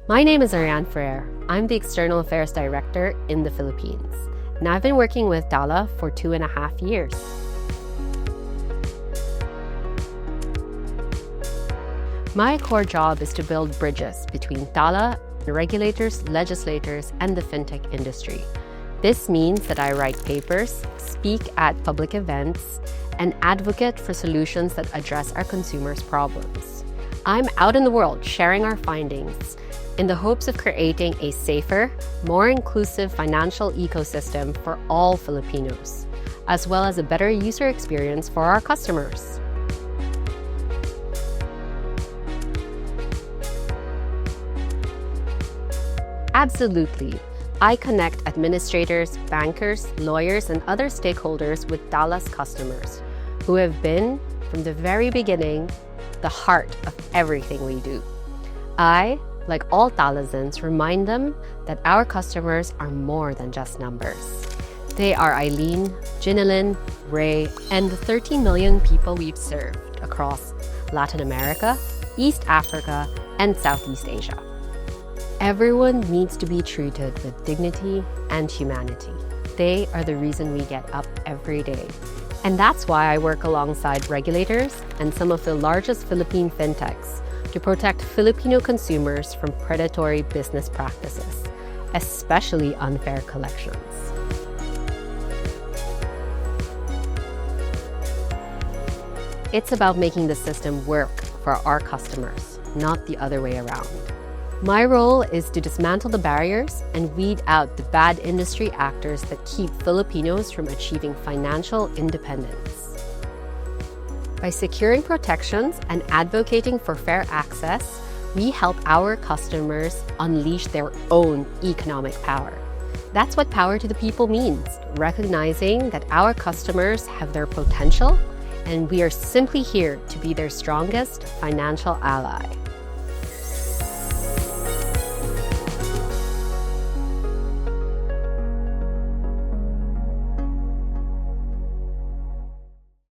My name is Ariane Ferrer. I'm the External Affairs Director in the Philippines, and I've been working with Tala for 2.5 years. My core job is to build bridges between Tala, regulators, legislators, and the fintech industry. This means that I write papers, speak at public events, and advocate for solutions that address our consumers' problems. I'm out in the world sharing our findings in the hopes of creating a safer, more inclusive financial ecosystem for all Filipinos, as well as a better user experience for our customers. Absolutely. I connect administrators, bankers, lawyers, and other stakeholders with Tala's customers, who have been, from the very beginning, the heart of everything we do. I, like all Talazans, remind them that our customers are more than just numbers. They are Eileen, Ginilyn, Ray, and the 13 million people we've served across Latin America, East Africa, and Southeast Asia. Everyone needs to be treated with dignity and humanity. They are the reason we get up every day. And that's why I work alongside regulators and some of the largest Philippine fintechs to protect Filipino consumers from predatory business practices, especially unfair collections. It's about making the system work for our customers, not the other way around. My role is to dismantle the barriers and weed out the bad industry actors that keep Filipinos from achieving financial independence. By securing protections and advocating for fair access, we help our customers unleash their own economic power. That's what power to the people means, recognizing that our customers have their potential and we are simply here to be their strongest financial ally.